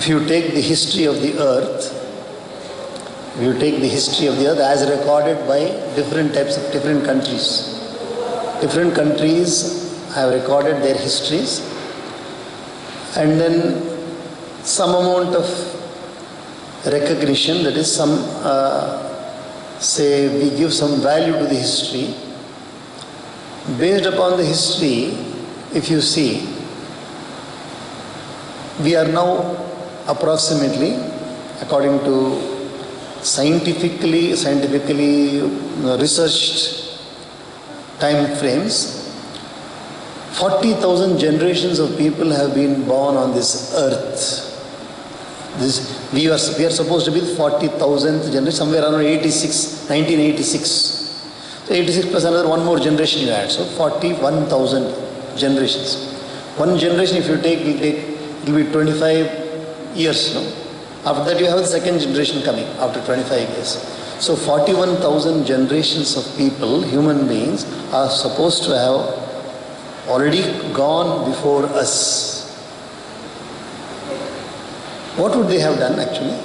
If you take the history of the earth, as recorded by different countries. Different countries have recorded their histories, and then some amount of recognition, that is we give some value to the history. Based upon the history, if you see, we are now approximately, according to scientifically researched time frames, 40,000 generations of people have been born on this earth. We are supposed to be the 40,000th generation, somewhere around 1986. So 86 plus another one more generation you add, so 41,000 generations. One generation, if you take, it will be 25 years. No? After that you have the second generation coming after 25 years. So 41,000 generations of people, human beings, are supposed to have already gone before us. What would they have done actually?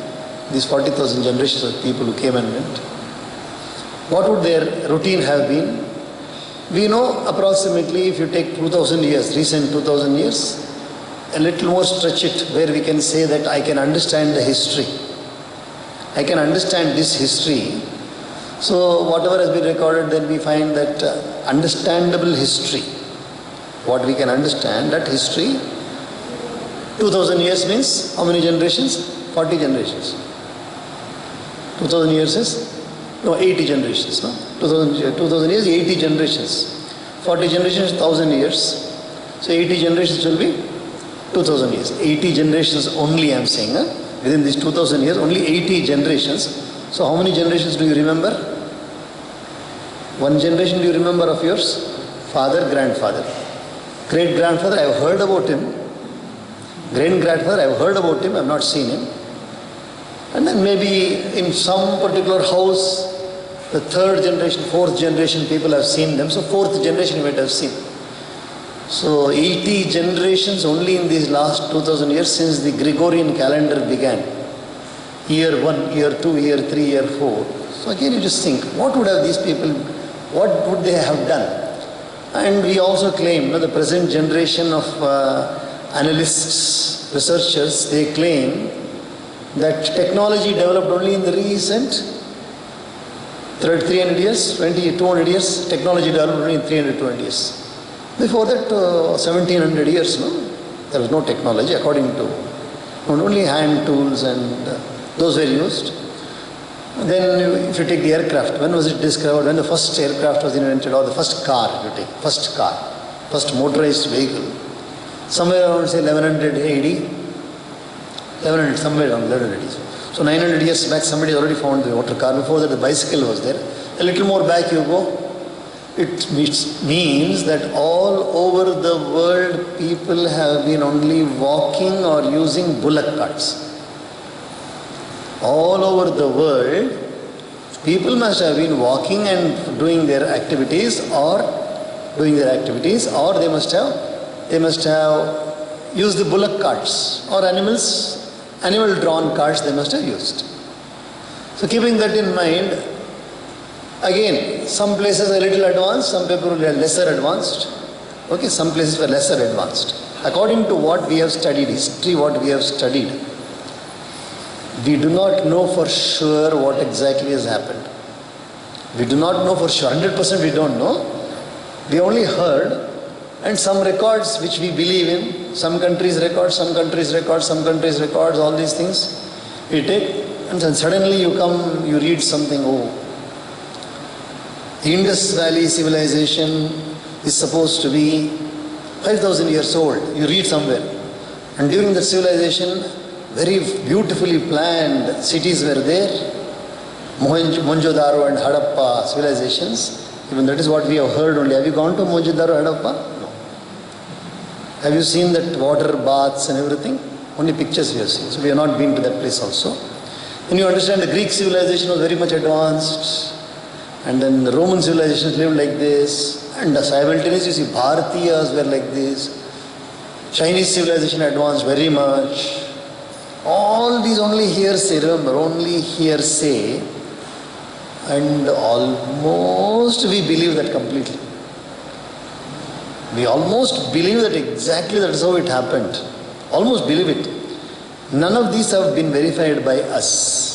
These 40,000 generations of people who came and went. What would their routine have been? We know approximately, if you take 2000 years, recent 2000 years, a little more stretch it, where we can say that I can understand the history. I can understand this history. So whatever has been recorded, then we find that understandable history. What we can understand, that history, 2000 years means how many generations? 40 generations. 2000 years is 80 generations. No? 2000 years, 80 generations. 40 generations, 1000 years. So 80 generations will be 2000 years. 80 generations only, I am saying. Within these 2000 years, only 80 generations. So how many generations do you remember? One generation do you remember of yours? Father, grandfather. Great-grandfather, I have heard about him. Great-grandfather, I have heard about him, I have not seen him. And then maybe in some particular house, the third generation, fourth generation people have seen them. So fourth generation you might have seen. So 80 generations only in these last 2000 years since the Gregorian calendar began. Year 1, year 2, year 3, year 4. So again you just think, what would have these people, what would they have done? And we also claim, the present generation of analysts, researchers, they claim that technology developed only in the recent 300 years, 200 years, technology developed only in 300, 200 years. Before that, 1700 years, there was no technology, according to, only hand tools and those were used. Then if you take the aircraft, when was it discovered? When the first aircraft was invented, or the first car, if you take, first motorized vehicle, somewhere around say 1100 AD, 1100, somewhere around 1100 AD. So 900 years back somebody already found the motor car. Before that the bicycle was there. A little more back you go, it means that all over the world people have been only walking or using bullock carts. All over the world, people must have been walking and doing their activities, or they must have used the bullock carts or animal-drawn carts they must have used. So keeping that in mind, again, some places are a little advanced, some people were lesser advanced. Okay, some places were lesser advanced. According to what we have studied, history, what we have studied, we do not know for sure what exactly has happened. We do not know for sure, 100% we don't know. We only heard, and some records which we believe in, some countries record, all these things we take, and then suddenly you read something, the Indus Valley civilization is supposed to be 5,000 years old, you read somewhere. And during that civilization, very beautifully planned cities were there, Mohenjo-daro and Harappa civilizations. Even that is what we have heard only. Have you gone to Mohenjo-daro, Harappa? No. Have you seen that water baths and everything? Only pictures we have seen. So we have not been to that place also. Then you understand the Greek civilization was very much advanced. And then the Roman civilizations lived like this. And simultaneously you see Bharatiyas were like this. Chinese civilization advanced very much. All these only hearsay, remember, only hearsay, and almost we believe that completely. We almost believe that exactly that is how it happened. Almost believe it. None of these have been verified by us.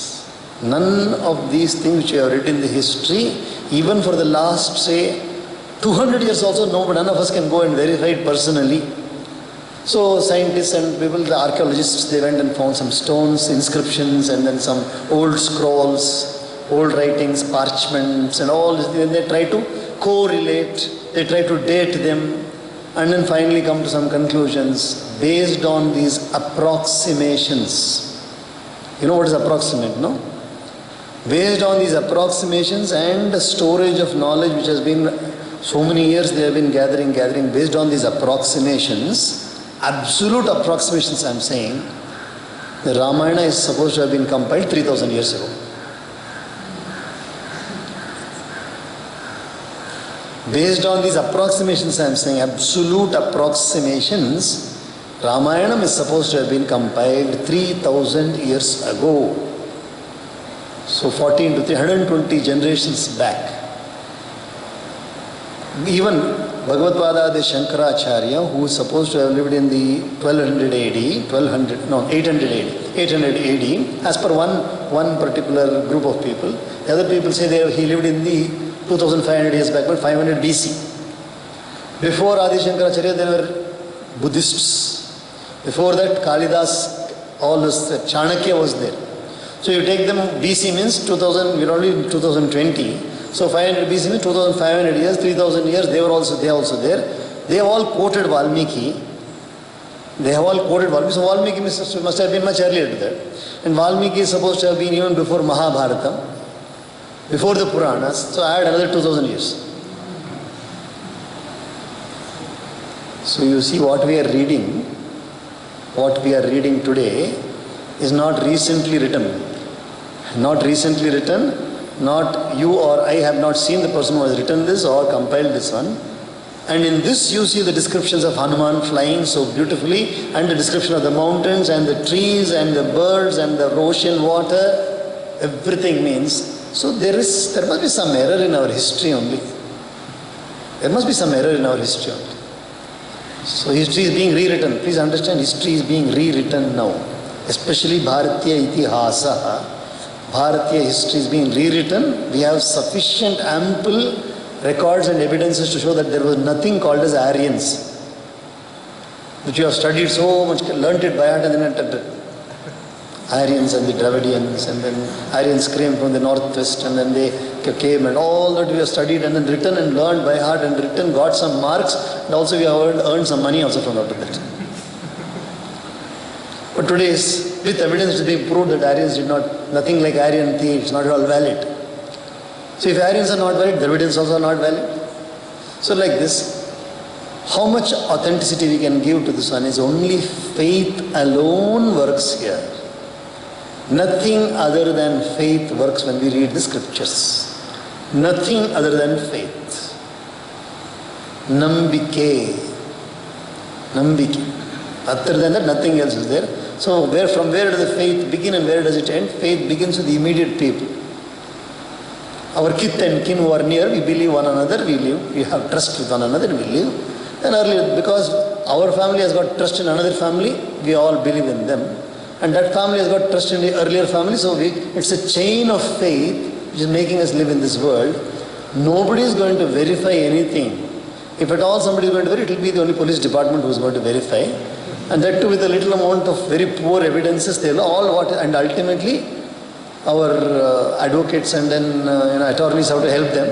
None of these things which we have read in the history, even for the last, say, 200 years also, none of us can go and verify it personally. So scientists and people, the archaeologists, they went and found some stones, inscriptions, and then some old scrolls, old writings, parchments, and all this. Then they try to correlate, they try to date them, and then finally come to some conclusions based on these approximations. You know what is approximate, no? Based on these approximations and the storage of knowledge which has been so many years they have been gathering, based on these approximations, absolute approximations I am saying, the Ramayana is supposed to have been compiled 3000 years ago. Based on these approximations I am saying, absolute approximations, Ramayana is supposed to have been compiled 3000 years ago. So 14 to 320 generations back. Even Bhagavad Pada Shankaracharya, who is supposed to have lived in the 800 AD, as per one particular group of people. The other people say he lived in the 2500 years back, but 500 BC. Before Adi Shankaracharya, there were Buddhists. Before that, Kalidas, all this, Chanakya was there. So you take them, BC means 2000, we're only in 2020. So 500 BC means 2500 years, 3000 years, they are also there. They have all quoted Valmiki. So Valmiki must have been much earlier to that. And Valmiki is supposed to have been even before Mahabharata, before the Puranas. So add another 2000 years. So you see what we are reading today is not recently written. Not you or I have not seen the person who has written this or compiled this one. And in this you see the descriptions of Hanuman flying so beautifully, and the description of the mountains and the trees and the birds and the ocean water. Everything means, so there must be some error in our history only. So history is being rewritten. Please understand, history is being rewritten now. Especially Bharatiya Itihasa. Bharatiya history is being rewritten. We have sufficient ample records and evidences to show that there was nothing called as Aryans, which you have studied so much, learnt it by heart, and then Aryans and the Dravidians, and then Aryans came from the northwest, and then they came, and all that we have studied and then written and learned by heart and written, got some marks, and also we have earned some money also from out of that. But today, with evidence to be proved that Aryans did nothing like Aryan thieves, not at all valid. So if Aryans are not valid, Dravidians also are not valid. So like this, how much authenticity we can give to this one is only faith alone works here. Nothing other than faith works when we read the scriptures. Nothing other than faith. Nambike. Other than that, nothing else is there. So from where does the faith begin and where does it end? Faith begins with the immediate people. Our kith and kin who are near, we believe one another, we live. We have trust with one another, we live. And earlier, because our family has got trust in another family, we all believe in them. And that family has got trust in the earlier family, so it's a chain of faith which is making us live in this world. Nobody is going to verify anything. If at all somebody is going to verify, it will be the only police department who is going to verify. And that too with a little amount of very poor evidences, they'll all and ultimately our advocates and then attorneys have to help them.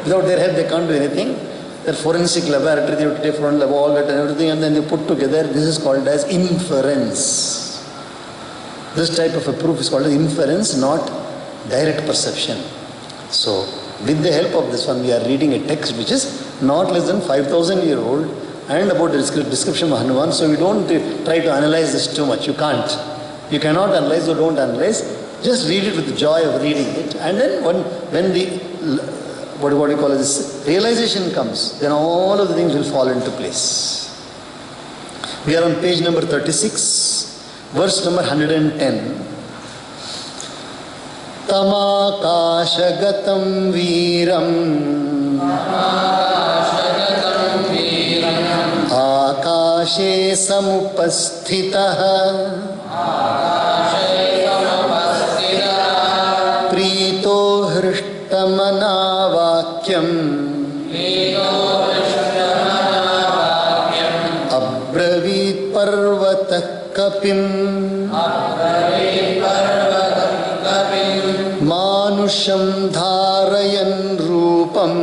Without their help, they can't do anything. Their forensic laboratory, they have to take front lab, all that and everything, and then they put together. This is called as inference. This type of a proof is called as inference, not direct perception. So, with the help of this one, we are reading a text which is not less than 5,000 years old and about the description of Hanuman. So, we don't try to analyze this too much. You can't. You cannot analyze, so don't analyze. Just read it with the joy of reading it. And then when the, what do you call it, this realization comes, then all of the things will fall into place. We are on page number 36. Verse number 110. Tamakashagatam Veeram Akashe samupasthitah Prito hृष्टमना वाक्यम अब्रवीत पर्वतः कपिम मानुषं धारयन् रूपम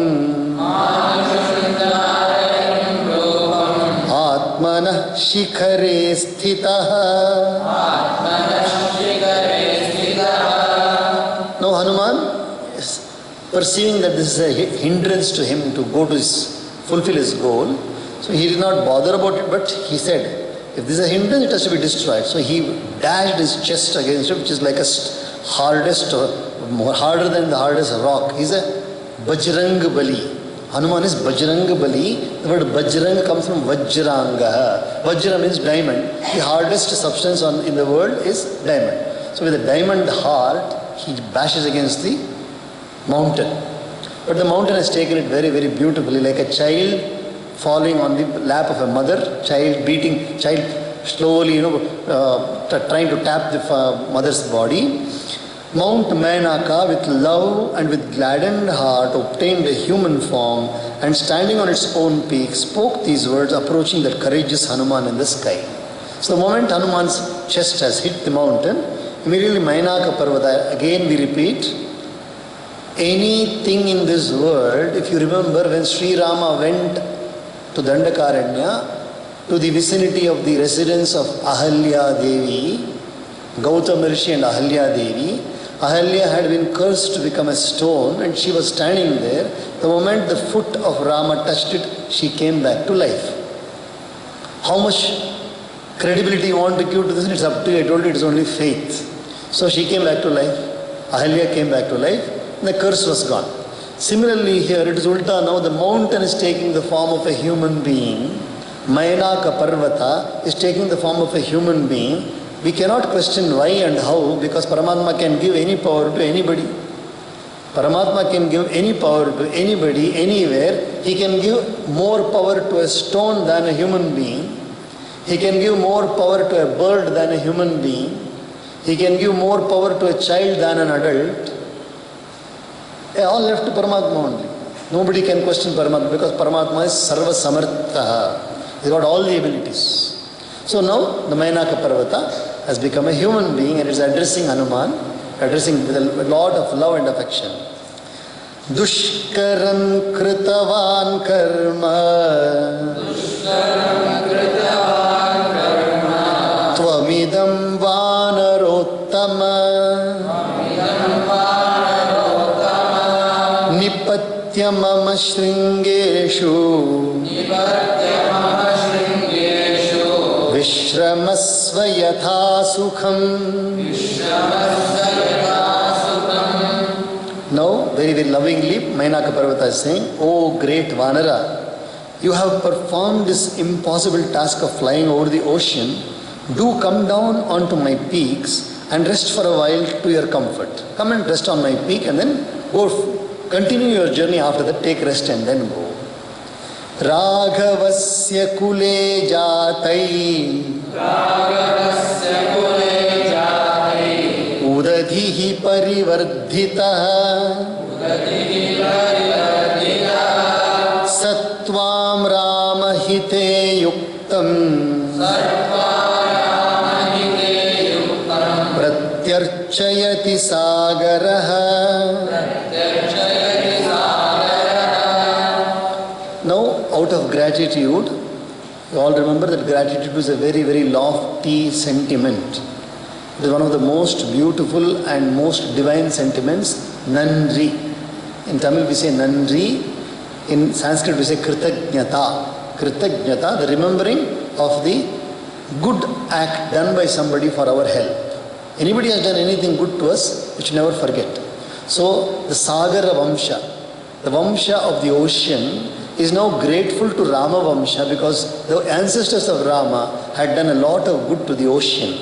आत्मनः शिखरे स्थितः. Now Hanuman is perceiving that this is a hindrance to him to go to fulfill his goal. So he did not bother about it, but he said, if this is a hindrance, it has to be destroyed. So he dashed his chest against it, which is like a hardest, more harder than the hardest rock. He's a Bajrang Bali. Hanuman is Bajrang Bali. The word Bajrang comes from Vajranga. Vajra means diamond. The hardest substance in the world is diamond. So with a diamond heart, he bashes against the mountain. But the mountain has taken it very, very beautifully, like a child falling on the lap of a mother, child slowly, trying to tap the mother's body. Mount Mainaka, with love and with gladdened heart, obtained a human form, and standing on its own peak, spoke these words, approaching that courageous Hanuman in the sky. So the moment Hanuman's chest has hit the mountain, immediately Mainaka Parvata, again we repeat, anything in this world, if you remember when Sri Rama went to Dandakaranya, to the vicinity of the residence of Ahalya Devi, Gautama Rishi and Ahalya Devi, Ahalya had been cursed to become a stone and she was standing there. The moment the foot of Rama touched it, she came back to life. How much credibility you want to give to this? It's up to you. I told you it's only faith. So she came back to life. Ahalya came back to life. And the curse was gone. Similarly here it is ulta now. The mountain is taking the form of a human being. Mainaka Parvata is taking the form of a human being. We cannot question why and how, because Paramatma can give any power to anybody. Paramatma can give any power to anybody, anywhere. He can give more power to a stone than a human being. He can give more power to a bird than a human being. He can give more power to a child than an adult. They all left to Paramatma only. Nobody can question Paramatma because Paramatma is Sarva Samartha. He's got all the abilities. So now the Mainaka Parvata has become a human being and is addressing Hanuman, addressing with a lot of love and affection. Dushkaram kritavan karma Tvamidam vanarottama Nipatya mama shringeshu Vishramasva yatha sukham. Now, very, very lovingly, Mainaka Parvata is saying, O great Vanara, you have performed this impossible task of flying over the ocean. Do come down onto my peaks and rest for a while to your comfort. Come and rest on my peak and then go, continue your journey after that, take rest and then go. Raghavasya kule jatai Udadhihi parivardhita Sattvam ramahite yuktam Pratyarchayati sagaraha. Now, out of gratitude, you all remember that gratitude is a very, very lofty sentiment. It is one of the most beautiful and most divine sentiments, Nandri. In Tamil we say Nandri, in Sanskrit we say Kritajnata. Kritajnata, the remembering of the good act done by somebody for our help. Anybody has done anything good to us, we should never forget. So, the Sagara Vamsha, the Vamsha of the ocean, is now grateful to Rama Vamsha because the ancestors of Rama had done a lot of good to the ocean.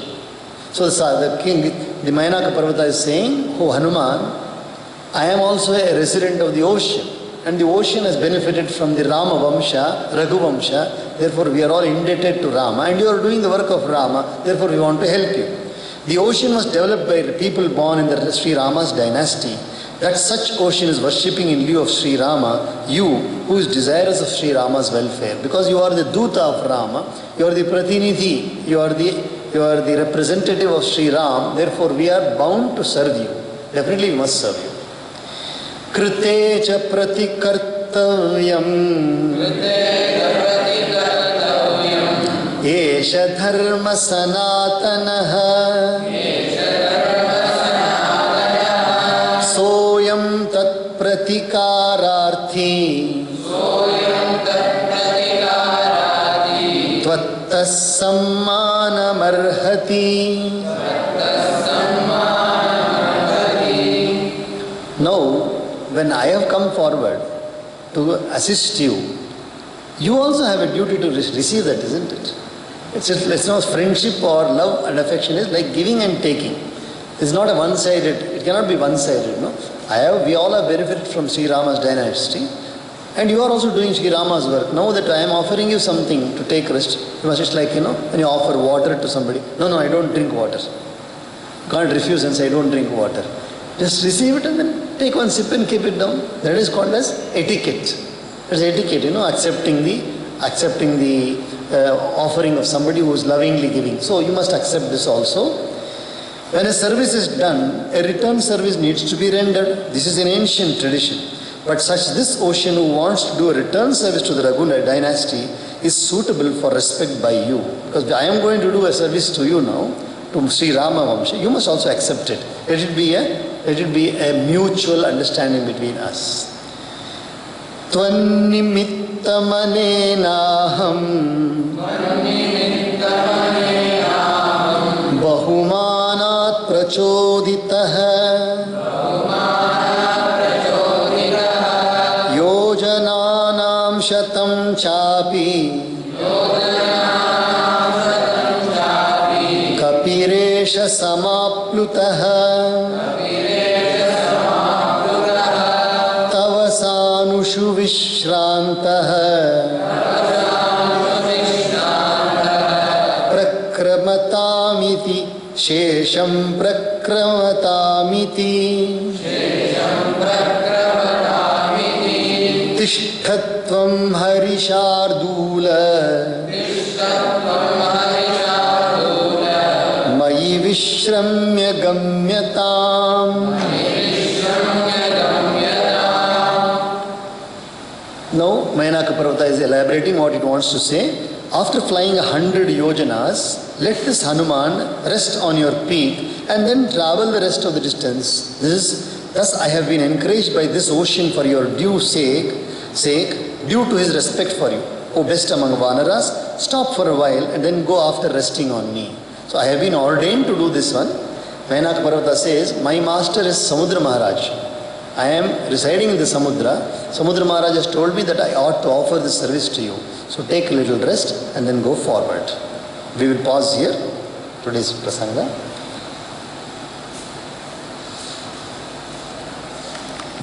So the king, the Mayanaka Parvata is saying, oh Hanuman, I am also a resident of the ocean. And the ocean has benefited from the Rama Vamsha, Raghu Vamsha. Therefore, we are all indebted to Rama. And you are doing the work of Rama. Therefore, we want to help you. The ocean was developed by people born in the Sri Rama's dynasty. That such ocean is worshipping in lieu of Sri Rama, you who is desirous of Sri Rama's welfare. Because you are the Duta of Rama, you are the Pratinidhi, you are the representative of Sri Ram. Therefore, we are bound to serve you. Definitely, we must serve you. Krite cha pratikartavyam Esha dharma sanatanaha Soyam tat pratikararthi Tvattas sammanam arhati. Now, when I have come forward to assist you, you also have a duty to receive that, isn't it? It's not friendship or love and affection is like giving and taking. It's not a one-sided, it cannot be one-sided, no? We all have benefited from Sri Rama's dynasty and you are also doing Sri Rama's work. Now that I am offering you something to take rest, you must just like, when you offer water to somebody, no, I don't drink water. You can't refuse and say, I don't drink water. Just receive it and then take one sip and keep it down. That is called as etiquette. It's etiquette, accepting the offering of somebody who is lovingly giving. So you must accept this also. When a service is done, a return service needs to be rendered. This is an ancient tradition. But this ocean who wants to do a return service to the Raghu dynasty is suitable for respect by you. Because I am going to do a service to you now, to Sri Rama Vamsha. You must also accept it. Let it be a mutual understanding between us. Tvannimittamanenaham bahumanat prachoditah yojananam shatam chapi kapiresha samaplutah Tavasanushu vishrantah Prakramatamiti Shesham Prakramatamiti Tishthatvam Harishardula Mayi Vishramya Gamyatam. Now, Mayanaka Parvata is elaborating what it wants to say. After flying 100 yojanas, let this Hanuman rest on your peak and then travel the rest of the distance. Thus I have been encouraged by this ocean for your due sake, due to his respect for you. O best among Vanaras, stop for a while and then go after resting on me. So I have been ordained to do this one. Mayanaka Parvata says, my master is Samudra Maharaj. I am residing in the Samudra. Samudra Maharaj has told me that I ought to offer this service to you. So take a little rest and then go forward. We will pause here. Today's prasanga.